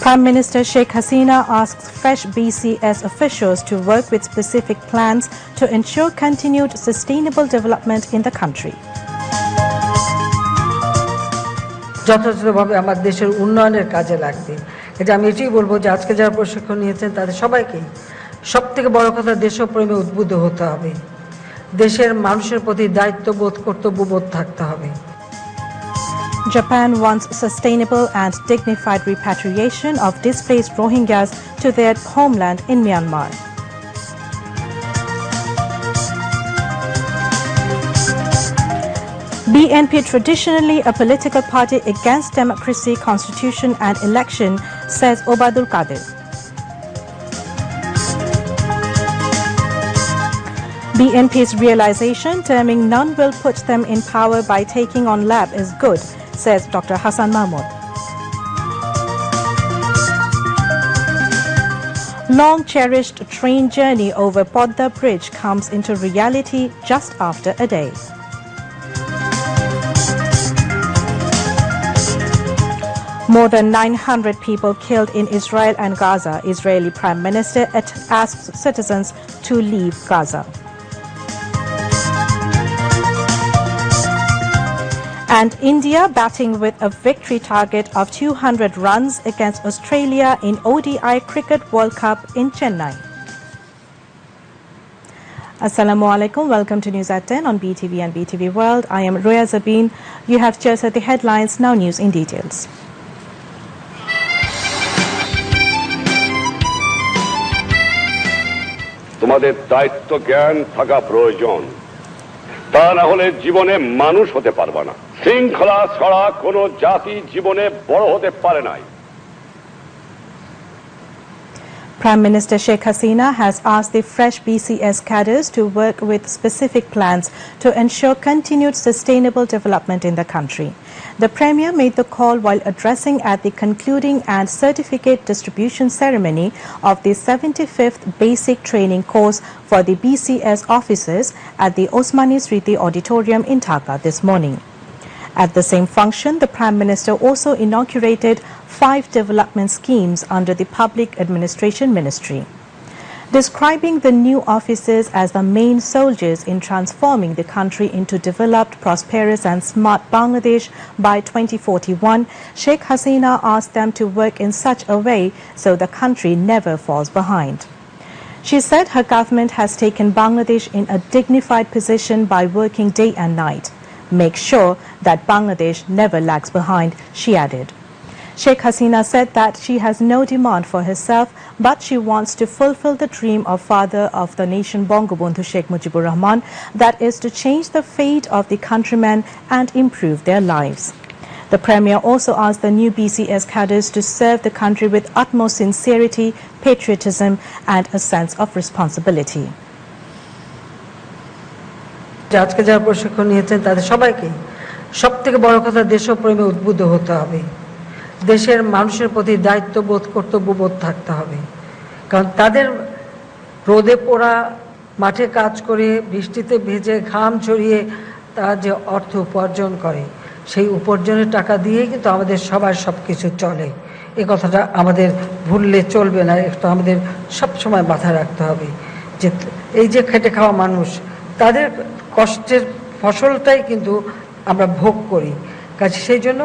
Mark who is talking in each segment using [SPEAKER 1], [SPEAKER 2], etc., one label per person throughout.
[SPEAKER 1] Prime Minister Sheikh Hasina asks fresh BCS officials to work with specific plans to ensure continued sustainable development in the country.
[SPEAKER 2] যথাযথভাবে আমার দেশের উন্নয়নের কাজে লাগবে। এটা আমি এটাই বলবো যে আজকে যারা প্রশিক্ষণ নিয়েছেন তাদের সবাইকে সবথেকে বড় কথা দেশপ্রেমে উদ্বুদ্ধ হতে হবে। দেশের মানুষের প্রতি দায়িত্ববোধ কর্তব্যবোধ থাকতে হবে।
[SPEAKER 1] Japan wants sustainable and dignified repatriation of displaced Rohingyas to their homeland in Myanmar. BNP, traditionally a political party against democracy, constitution and election, says Obadul Qadir. BNP's realization, terming none will put them in power by taking on lab, is good, says Dr. Hassan Mahmood. Long-cherished train journey over Podda Bridge comes into reality just after a day. More than 900 people killed in Israel and Gaza. Israeli Prime Minister asks citizens to leave Gaza. And India batting with a victory target of 200 runs against Australia in ODI Cricket World Cup in Chennai. Assalamu alaikum. Welcome to News at 10 on BTV and BTV World. I am Roya Zabin. You have just heard the headlines, now news in details.
[SPEAKER 3] তোমাদের দায়িত্ব জ্ঞান থাকা প্রয়োজন, তা না হলে জীবনে মানুষ হতে পারবে না। শৃঙ্খলা ছাড়া কোনো জাতি জীবনে বড় হতে পারে না।
[SPEAKER 1] Prime Minister Sheikh Hasina has asked the fresh BCS cadres to work with specific plans to ensure continued sustainable development in the country. The Premier made the call while addressing at the concluding and certificate distribution ceremony of the 75th Basic Training Course for the BCS officers at the Osmani Smriti Auditorium in Dhaka this morning. At the same function, the Prime Minister also inaugurated 5 development schemes under the Public Administration Ministry. Describing the new officers as the main soldiers in transforming the country into developed, prosperous and smart Bangladesh by 2041, Sheikh Hasina asked them to work in such a way so the country never falls behind. She said her government has taken Bangladesh in a dignified position by working day and night. Make sure that Bangladesh never lags behind, she added. Sheikh Hasina said that she has no demand for herself, but she wants to fulfill the dream of father of the nation Bangabandhu Sheikh Mujibur Rahman, that is to change the fate of the countrymen and improve their lives. The Premier also asked the new BCS cadres to serve the country with utmost sincerity, patriotism and a sense of responsibility.
[SPEAKER 2] আজকে যারা প্রশিক্ষণ নিয়েছেন তাদের সবাইকে সবথেকে বড় কথা দেশপ্রেমে উদ্বুদ্ধ হতে হবে। দেশের মানুষের প্রতি দায়িত্ববোধ কর্তব্যবোধ থাকতে হবে। কারণ তাদের রোদে পোড়া মাঠে কাজ করে বৃষ্টিতে ভেজে ঘাম ছড়িয়ে তারা যে অর্থ উপার্জন করে, সেই উপার্জনের টাকা দিয়েই কিন্তু আমাদের সবার সব কিছু চলে। এই কথাটা আমাদের ভুললে চলবে না, এটা আমাদের সবসময় মাথায় রাখতে হবে যে এই যে খেটে খাওয়া মানুষ, তাদের কষ্টের ফসলটাই কিন্তু আমরা ভোগ করি। কাজে সেই জন্য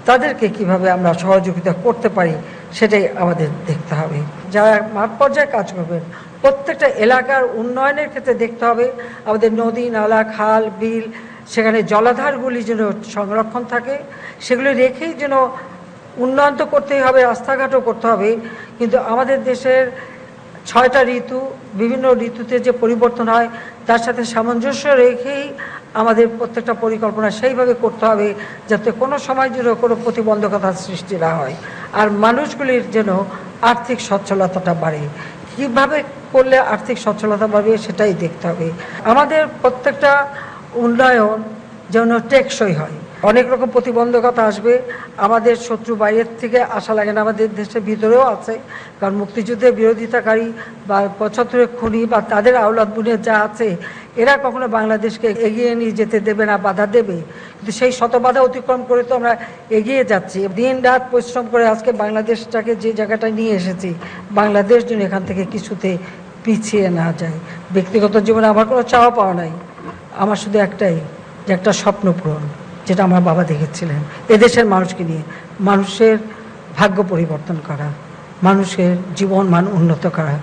[SPEAKER 2] তাদেরকে কিভাবে আমরা সহযোগিতা করতে পারি সেটাই আমাদের দেখতে হবে। যারা মাঠ পর্যায়ে কাজ করবেন প্রত্যেকটা এলাকার উন্নয়নের ক্ষেত্রে দেখতে হবে আমাদের নদী নালা খাল বিল, সেখানে জলাধারগুলি যেন সংরক্ষণ থাকে, সেগুলো রেখেই যেন উন্নয়ন তো করতেই হবে, রাস্তাঘাটও করতে হবে। কিন্তু আমাদের দেশের 6টা ঋতু, বিভিন্ন ঋতুতে যে পরিবর্তন হয় তার সাথে সামঞ্জস্য রেখেই আমাদের প্রত্যেকটা পরিকল্পনা সেইভাবে করতে হবে যাতে কোনো সময় যেন কোনো প্রতিবন্ধকতার সৃষ্টি না হয়, আর মানুষগুলির যেন আর্থিক সচ্ছলতাটা বাড়ে। কীভাবে করলে আর্থিক সচ্ছলতা বাড়বে সেটাই দেখতে হবে। আমাদের প্রত্যেকটা উন্নয়ন যেন টেকসই হয়। অনেক রকম প্রতিবন্ধকতা আসবে, আমাদের শত্রু বাইরের থেকে আসা লাগে না, আমাদের দেশের ভিতরেও আছে। কারণ মুক্তিযুদ্ধের বিরোধিতাকারী বা ৭৫ খুনি বা তাদের আওলাদ বুনে যা আছে, এরা কখনো বাংলাদেশকে এগিয়ে নিয়ে যেতে দেবে না, বাধা দেবে। কিন্তু সেই শত বাধা অতিক্রম করে তো আমরা এগিয়ে যাচ্ছি, দিন রাত পরিশ্রম করে আজকে বাংলাদেশটাকে যে জায়গাটায় নিয়ে এসেছি, বাংলাদেশ যেন এখান থেকে কিছুতে পিছিয়ে না যায়। ব্যক্তিগত জীবনে আমার কোনো চাওয়া পাওয়া নাই, আমার শুধু একটাই, যে একটা স্বপ্ন পূরণ, যেটা আমার বাবা দেখেছিলেন, এদেশের মানুষকে নিয়ে মানুষের ভাগ্য পরিবর্তন করা, মানুষের জীবন মান উন্নত করা।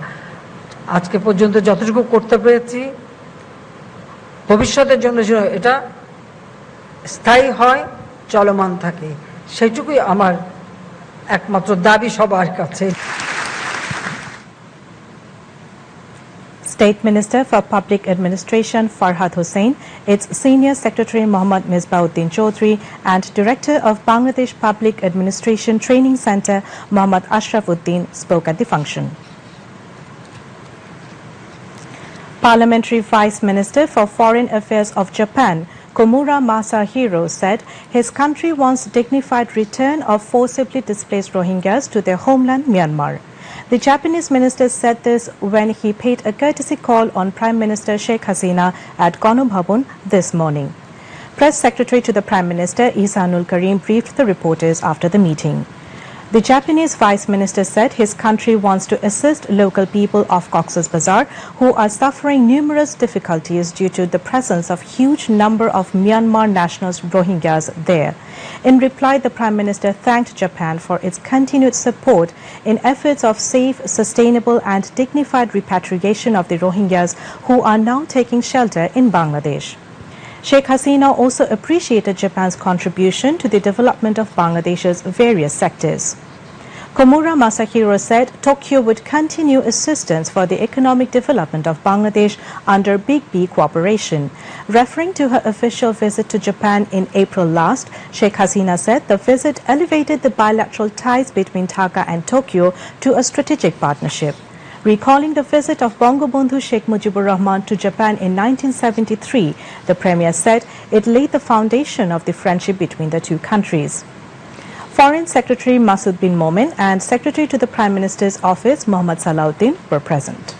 [SPEAKER 2] আজকে পর্যন্ত যতটুকু করতে পেরেছি, ভবিষ্যতের জন্য যেন এটা স্থায়ী হয়, চলমান থাকে, সেইটুকুই আমার একমাত্র দাবি সবার কাছে।
[SPEAKER 1] State Minister for Public Administration Farhad Hussain, its Senior Secretary Mohammad Misbauddin Chaudhry and Director of Bangladesh Public Administration Training Center Mohammad Ashrafuddin spoke at the function. Parliamentary Vice Minister for Foreign Affairs of Japan, Komura Masahiro, said his country wants dignified return of forcibly displaced Rohingyas to their homeland Myanmar. The Japanese minister said this when he paid a courtesy call on Prime Minister Sheikh Hasina at Ganobhavan this morning. Press Secretary to the Prime Minister Ihsanul Karim briefed the reporters after the meeting. The Japanese Vice Minister said his country wants to assist local people of Cox's Bazar who are suffering numerous difficulties due to the presence of huge number of Myanmar nationals Rohingyas there. In reply, the Prime Minister thanked Japan for its continued support in efforts of safe, sustainable and dignified repatriation of the Rohingyas who are now taking shelter in Bangladesh. Sheikh Hasina also appreciated Japan's contribution to the development of Bangladesh's various sectors. Komura Masahiro said Tokyo would continue assistance for the economic development of Bangladesh under Big B cooperation. Referring to her official visit to Japan in April last, Sheikh Hasina said the visit elevated the bilateral ties between Dhaka and Tokyo to a strategic partnership. Recalling the visit of Bangabandhu Sheikh Mujibur Rahman to Japan in 1973, the Premier said it laid the foundation of the friendship between the two countries. Foreign Secretary Masud bin Momen and Secretary to the Prime Minister's Office Mohammad Salauddin were present.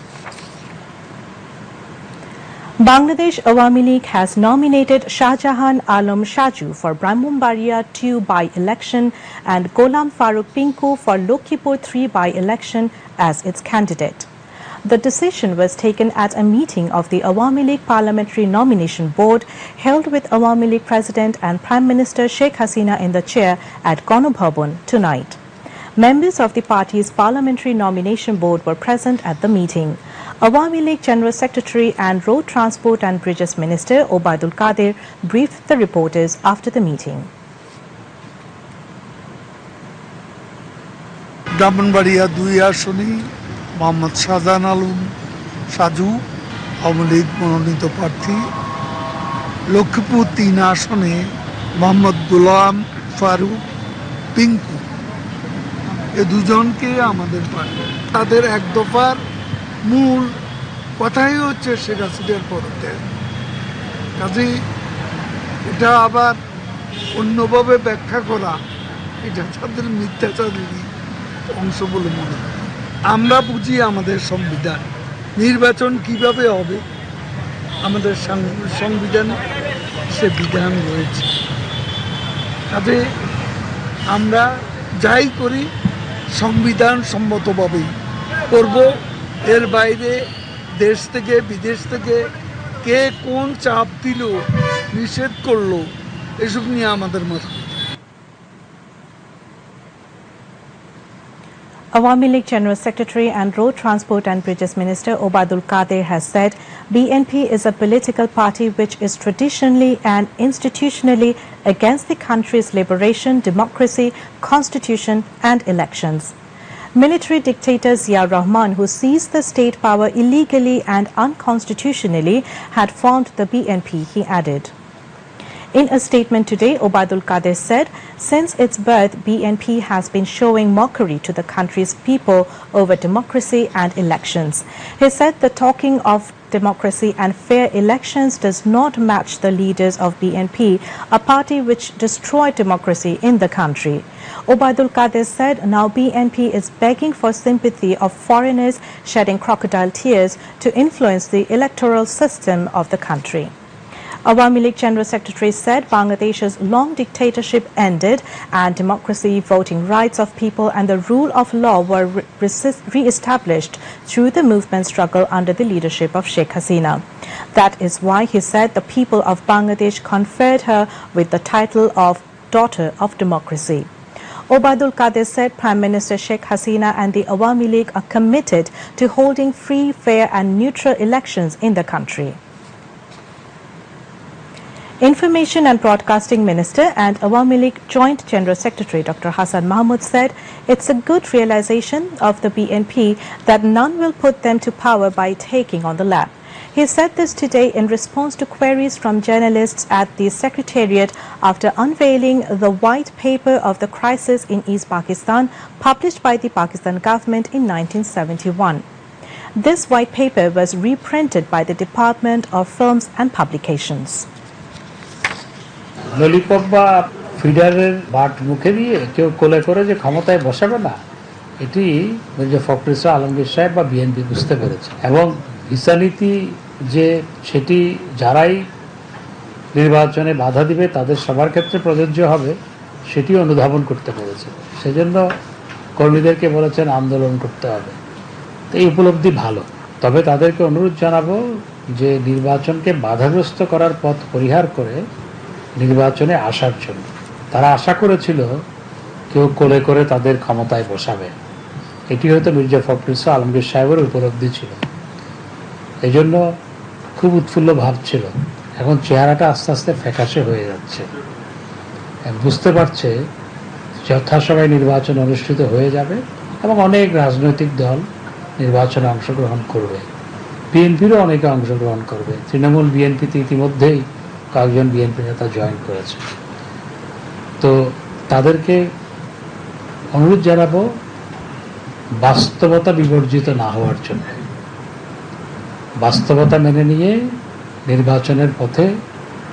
[SPEAKER 1] Bangladesh Awami League has nominated Shahjahan Alam Shaju for Brahmanbaria 2 by-election and Golam Farooq Pinku for Lokhipur 3 by-election as its candidate. The decision was taken at a meeting of the Awami League Parliamentary Nomination Board held with Awami League President and Prime Minister Sheikh Hasina in the chair at Ganobhavan tonight. Members of the party's Parliamentary Nomination Board were present at the meeting. Awami League General Secretary and Road Transport and Bridges Minister Obaidul Qadir briefed the reporters after the meeting.
[SPEAKER 4] Brahmanbaria 2 আসনে মোহাম্মদ শাহজাহান আলম সাজু আওয়ামী লীগ মনোনীত প্রার্থী, লক্ষ্মীপুর 3 আসনে মোহাম্মদ গোলাম ফারুক পিঙ্কু, এ দুজনকে আমাদের party. তাদের এক দফার মূল কথাই হচ্ছে শেখ হাসিনার পদত্যাগ। কাজেই এটা আবার অন্যভাবে ব্যাখ্যা করা, এটা তাদের মিথ্যাচারেরই অংশ বলে মনে হয়। আমরা বুঝি আমাদের সংবিধান, নির্বাচন কিভাবে হবে আমাদের সংবিধানে সে বিধান রয়েছে। কাজে আমরা যাই করি সংবিধান সম্মতভাবেই করব। এর বাইরে দেশ থেকে বিদেশ থেকে কে কোন চাপ দিল, নিষেধ করলো, এসব নিয়ে আমাদের মাথা।
[SPEAKER 1] Awami League General Secretary and Road Transport and Bridges Minister Obaidul Qadir has said BNP is a political party which is traditionally and institutionally against the country's liberation, democracy, constitution and elections. Military dictator Zia Rahman, who seized the state power illegally and unconstitutionally, had formed the BNP, he added. In a statement today, Obaidul Qadir said, since its birth, BNP has been showing mockery to the country's people over democracy and elections. He said the talking of democracy and fair elections does not match the leaders of BNP, a party which destroyed democracy in the country. Obaidul Qadir said now BNP is begging for sympathy of foreigners shedding crocodile tears to influence the electoral system of the country. Awami League General Secretary said Bangladesh's long dictatorship ended and democracy, voting rights of people and the rule of law were re-established through the movement struggle under the leadership of Sheikh Hasina. That is why, he said, the people of Bangladesh conferred her with the title of Daughter of Democracy. Obaidul Qadir said Prime Minister Sheikh Hasina and the Awami League are committed to holding free, fair and neutral elections in the country. Information and Broadcasting Minister and Awami League Joint General Secretary Dr. Hassan Mahmud said it's a good realization of the BNP that none will put them to power by taking on the lap. He said this today in response to queries from journalists at the Secretariat after unveiling the white paper of the crisis in East Pakistan published by the Pakistan government in 1971. This white paper was reprinted by the Department of Films and Publications.
[SPEAKER 5] Lollipop বা ফিডারের but মুখে দিয়ে কেউ কোলে করে যে ক্ষমতায় বসাবে না, এটি মির্জা ফখরুল ইসলাম আলমগীর সাহেব বা বিএনপি বুঝতে পেরেছে এবং ভিসা নীতি যে সেটি যারাই নির্বাচনে বাধা দিবে তাদের সবার ক্ষেত্রে প্রযোজ্য হবে সেটি অনুধাবন করতে পেরেছে। সেজন্য কর্মীদেরকে বলেছেন আন্দোলন করতে হবে। তো এই উপলব্ধি ভালো, তবে তাদেরকে অনুরোধ জানাবো যে নির্বাচনকে বাধাগ্রস্ত করার পথ পরিহার করে নির্বাচনে আসার জন্য। তারা আশা করেছিল কেউ কোলে করে তাদের ক্ষমতায় বসাবে, এটি হয়তো মির্জা ফখরুল ইসলাম আলমগীর সাহেবের উপলব্ধি ছিল, এই জন্য খুব উৎফুল্ল ভাব ছিল। এখন চেহারাটা আস্তে আস্তে ফ্যাকাশে হয়ে যাচ্ছে, বুঝতে পারছে যথাসময়ে নির্বাচন অনুষ্ঠিত হয়ে যাবে এবং অনেক রাজনৈতিক দল নির্বাচনে অংশগ্রহণ করবে, বিএনপিরও অনেকে অংশগ্রহণ করবে। তৃণমূল বিএনপিতে ইতিমধ্যেই কয়েকজন বিএনপি নেতা জয়েন করেছে। তো তাদেরকে অনুরোধ জানাবো বাস্তবতা বিবর্জিত না হওয়ার জন্য, বাস্তবতা মেনে নিয়ে নির্বাচনের পথে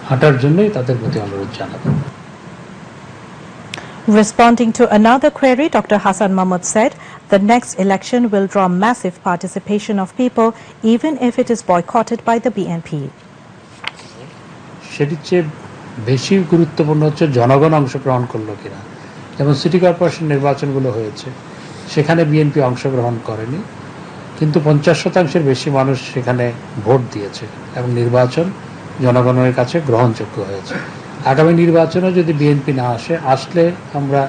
[SPEAKER 5] হাঁটার জন্যই তাদের প্রতি অনুরোধ জানাবো।
[SPEAKER 1] Responding to another query, Dr. Hassan Mahmud said the next election will draw massive participation of people even if it is boycotted by the BNP.
[SPEAKER 5] সেটির চেয়ে বেশি গুরুত্বপূর্ণ হচ্ছে জনগণ অংশগ্রহণ করলো কিনা। যেমন সিটি কর্পোরেশন নির্বাচনগুলো হয়েছে, সেখানে বিএনপি অংশগ্রহণ করেনি, কিন্তু 50% বেশি মানুষ সেখানে ভোট দিয়েছে এবং নির্বাচন জনগণের কাছে গ্রহণযোগ্য হয়েছে। আগামী নির্বাচনে যদি বিএনপি না আসলে আমরা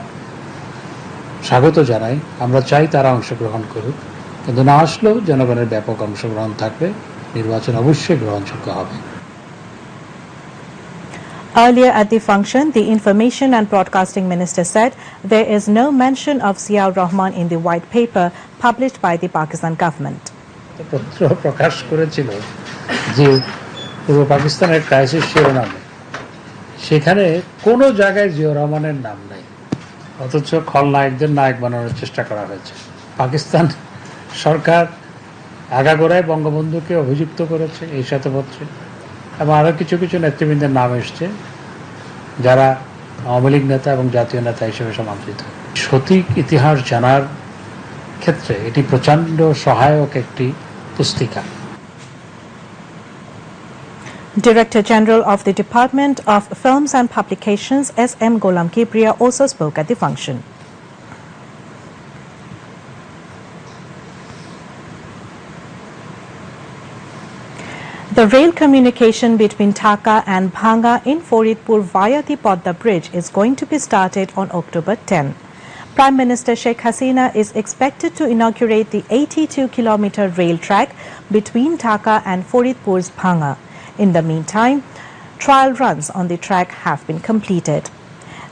[SPEAKER 5] স্বাগত জানাই, আমরা চাই তারা অংশগ্রহণ করুক, কিন্তু না আসলেও জনগণের ব্যাপক অংশগ্রহণ থাকবে, নির্বাচন অবশ্যই গ্রহণযোগ্য হবে।
[SPEAKER 1] Earlier at the function, the Information and Broadcasting Minister said there is no mention of Ziaur Rahman in the white paper published by the Pakistan government.
[SPEAKER 5] পত্র প্রকাশ করেছিল যে পূর্ব পাকিস্তানের ক্রাইসিস শিরোনামে, সেখানে কোনো জায়গায় জিয়াউর রহমানের নাম নাই, অথচ খলনায়কদের নায়ক বানানোর চেষ্টা করা হয়েছে। পাকিস্তান সরকার আগাগোড়ায় বঙ্গবন্ধুকে অভিযুক্ত করেছে এই শ্বেতপত্রে, এবং আরও কিছু কিছু নেতৃবৃন্দের নাম এসছে যারা আওয়ামী লীগ নেতা এবং জাতীয় নেতা হিসেবে সমাদৃত। সঠিক ইতিহাস জানার ক্ষেত্রে এটি প্রচণ্ড সহায়ক একটি পুস্তিকা।
[SPEAKER 1] Director General of the Department of Films and Publications, S.M. Gholam Kibriya, also spoke at the function. The rail communication between Dhaka and Bhanga in Faridpur via the Podda Bridge is going to be started on October 10. Prime Minister Sheikh Hasina is expected to inaugurate the 82-kilometer rail track between Dhaka and Faridpur's Bhanga. In the meantime, trial runs on the track have been completed.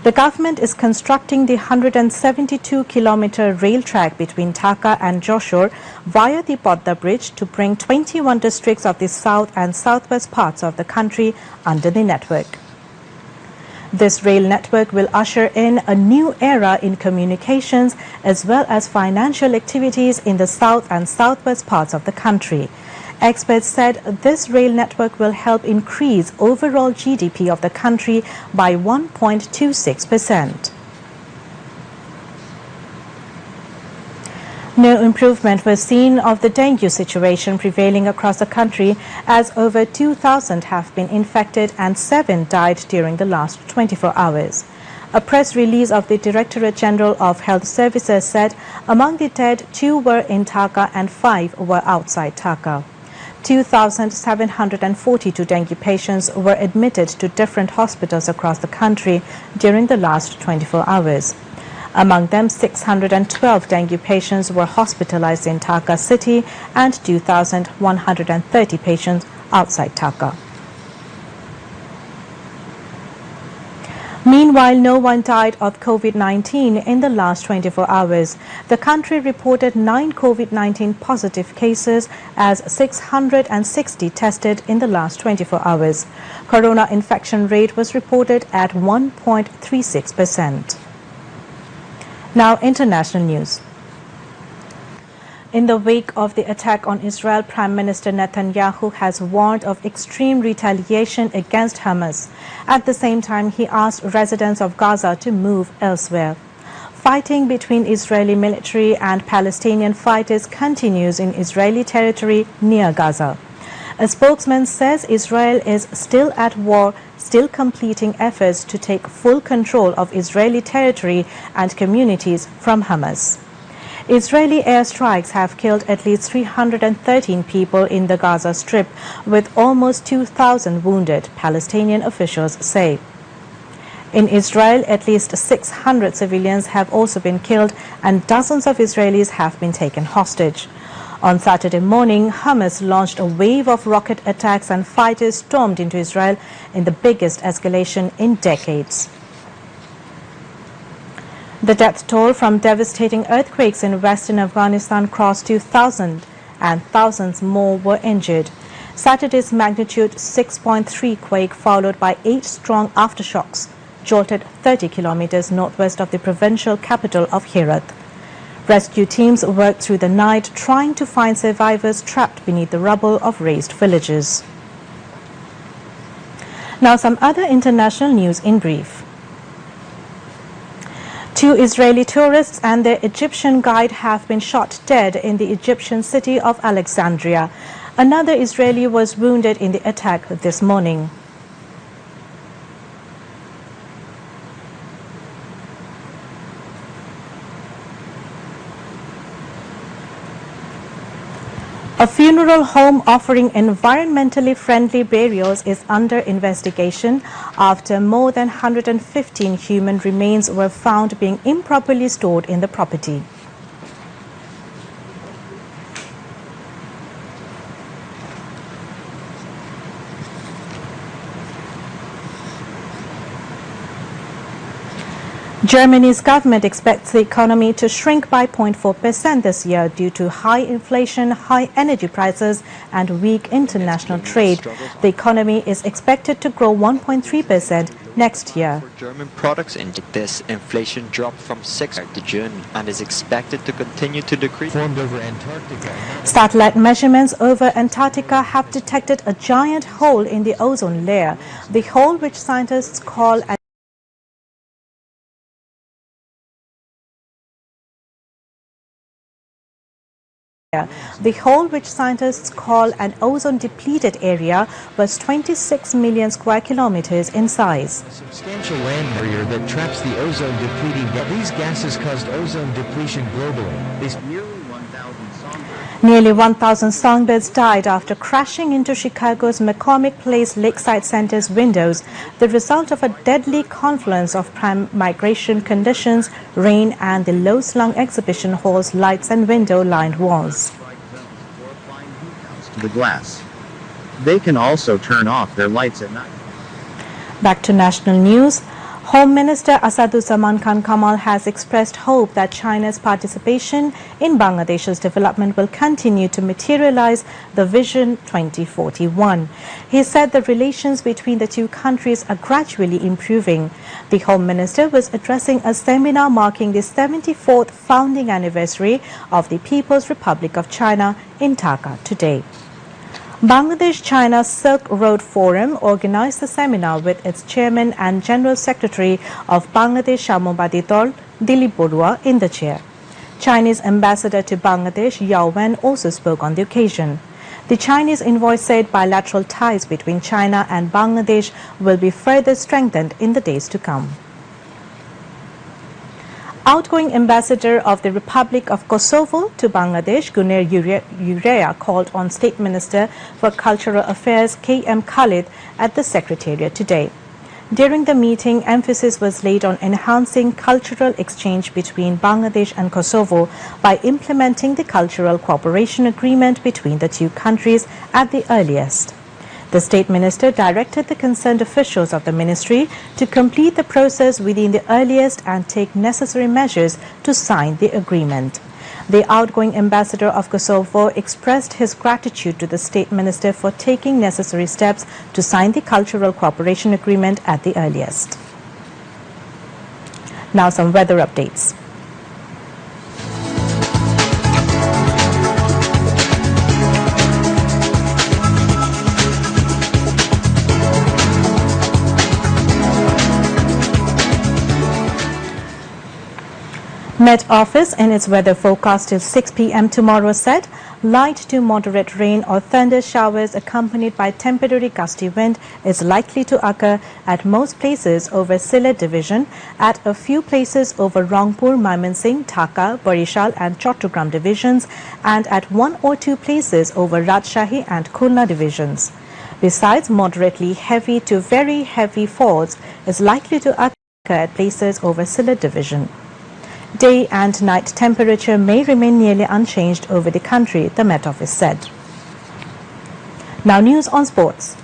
[SPEAKER 1] The government is constructing the 172-kilometer rail track between Dhaka and Joshore via the Podda Bridge to bring 21 districts of the south and southwest parts of the country under the network. This rail network will usher in a new era in communications as well as financial activities in the south and southwest parts of the country. Experts said this rail network will help increase overall GDP of the country by 1.26%. No improvement was seen of the dengue situation prevailing across the country, as over 2,000 have been infected and 7 died during the last 24 hours. A press release of the Directorate General of Health Services said among the dead, 2 were in Dhaka and 5 were outside Dhaka. 2,742 dengue patients were admitted to different hospitals across the country during the last 24 hours. Among them, 612 dengue patients were hospitalized in Dhaka city and 2,130 patients outside Dhaka. Meanwhile, no one died of COVID-19 in the last 24 hours. The country reported 9 COVID-19 positive cases as 660 tested in the last 24 hours. Corona infection rate was reported at 1.36%. Now, international news. In the wake of the attack on Israel, Prime Minister Netanyahu has warned of extreme retaliation against Hamas. At the same time, he asked residents of Gaza to move elsewhere. Fighting between Israeli military and Palestinian fighters continues in Israeli territory near Gaza. A spokesman says Israel is still at war, still completing efforts to take full control of Israeli territory and communities from Hamas. Israeli airstrikes have killed at least 313 people in the Gaza Strip, with almost 2,000 wounded, Palestinian officials say. In Israel, at least 600 civilians have also been killed and dozens of Israelis have been taken hostage. On Saturday morning, Hamas launched a wave of rocket attacks and fighters stormed into Israel in the biggest escalation in decades. The death toll from devastating earthquakes in western Afghanistan crossed 2,000 and thousands more were injured. Saturday's magnitude 6.3 quake, followed by 8 strong aftershocks, jolted 30 kilometers northwest of the provincial capital of Herat. Rescue teams worked through the night trying to find survivors trapped beneath the rubble of razed villages. Now, some other international news in brief. 2 Israeli tourists and their Egyptian guide have been shot dead in the Egyptian city of Alexandria. Another Israeli was wounded in the attack this morning. A funeral home offering environmentally friendly burials is under investigation after more than 115 human remains were found being improperly stored in the property. Germany's government expects the economy to shrink by 0.4% this year due to high inflation, high energy prices and weak international trade. The economy is expected to grow 1.3% next year.
[SPEAKER 6] German products in this inflation dropped from 6 to June and is expected to continue to decrease.
[SPEAKER 1] Satellite measurements over Antarctica have detected a giant hole in the ozone layer. The hole, which scientists call an ozone-depleted area, was 26 million square kilometers in size.
[SPEAKER 7] A substantial land barrier that traps the ozone-depleting these gases caused ozone depletion globally.
[SPEAKER 1] Nearly 1,000 songbirds died after crashing into Chicago's McCormick Place Lakeside Center's windows, the result of a deadly confluence of prime migration conditions, rain and the low-slung exhibition hall's lights and window-lined walls.
[SPEAKER 8] The glass. They can also turn off their lights at night.
[SPEAKER 1] Back to national news. Home Minister Asaduzzaman Khan Kamal has expressed hope that China's participation in Bangladesh's development will continue to materialize the Vision 2041. He said the relations between the two countries are gradually improving. The Home Minister was addressing a seminar marking the 74th founding anniversary of the People's Republic of China in Dhaka today. Bangladesh-China Silk Road Forum organized the seminar with its chairman and general secretary of Bangladesh Sammobadi Dol, Dilip Borua, in the chair. Chinese ambassador to Bangladesh, Yao Wen, also spoke on the occasion. The Chinese envoy said bilateral ties between China and Bangladesh will be further strengthened in the days to come. Outgoing ambassador of the Republic of Kosovo to Bangladesh, Gunner Urea, called on State Minister for Cultural Affairs K.M. Khalid at the Secretariat today. During the meeting, emphasis was laid on enhancing cultural exchange between Bangladesh and Kosovo by implementing the Cultural Cooperation Agreement between the two countries at the earliest. The State Minister directed the concerned officials of the ministry to complete the process within the earliest and take necessary measures to sign the agreement. The outgoing ambassador of Kosovo expressed his gratitude to the State Minister for taking necessary steps to sign the Cultural Cooperation Agreement at the earliest. Now some weather updates. Met Office in its weather forecast till 6 p.m. tomorrow said light to moderate rain or thunder showers accompanied by temporary gusty wind is likely to occur at most places over Sylhet division, at a few places over Rangpur, Mymensingh, Dhaka, Barishal and Chattogram divisions, and at one or two places over Rajshahi and Khulna divisions. Besides, moderately heavy to very heavy falls is likely to occur at places over Sylhet division. Day and night temperature may remain nearly unchanged over the country, the Met Office said. Now news on sports.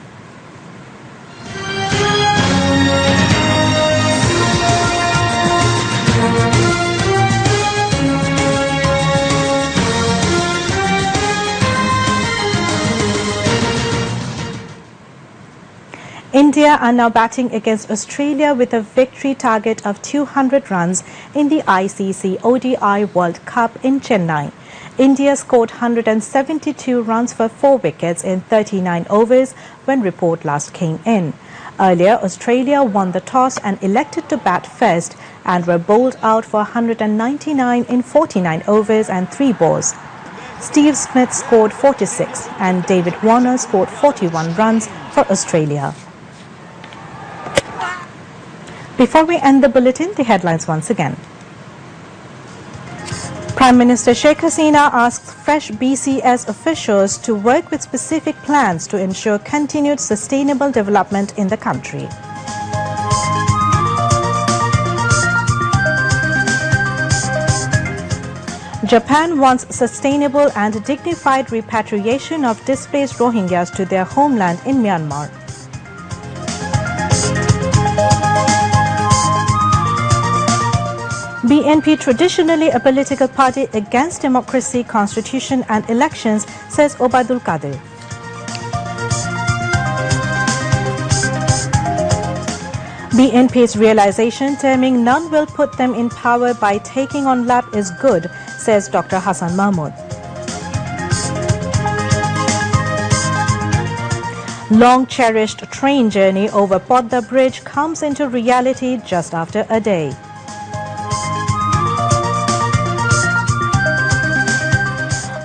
[SPEAKER 1] India are now batting against Australia with a victory target of 200 runs in the ICC ODI World Cup in Chennai. India scored 172 runs for 4 wickets in 39 overs when report last came in. Earlier, Australia won the toss and elected to bat first and were bowled out for 199 in 49 overs and 3 balls. Steve Smith scored 46 and David Warner scored 41 runs for Australia. Before we end the bulletin, the headlines once again. Prime Minister Sheikh Hasina asked fresh BCS officials to work with specific plans to ensure continued sustainable development in the country. Japan wants sustainable and dignified repatriation of displaced Rohingyas to their homeland in Myanmar. BNP, traditionally a political party against democracy, constitution and elections, says Obadul Qadir. BNP's realization terming none will put them in power by taking on lap is good, says Dr. Hassan Mahmood. Long-cherished train journey over Podda Bridge comes into reality just after a day.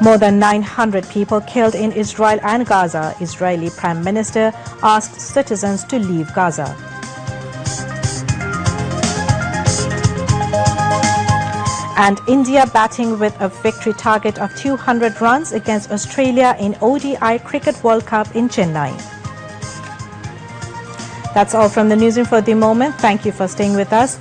[SPEAKER 1] More than 900 people killed in Israel and Gaza. Israeli Prime Minister asked citizens to leave Gaza. And India batting with a victory target of 200 runs against Australia in ODI Cricket World Cup in Chennai. That's all from the newsroom for the moment. Thank you for staying with us.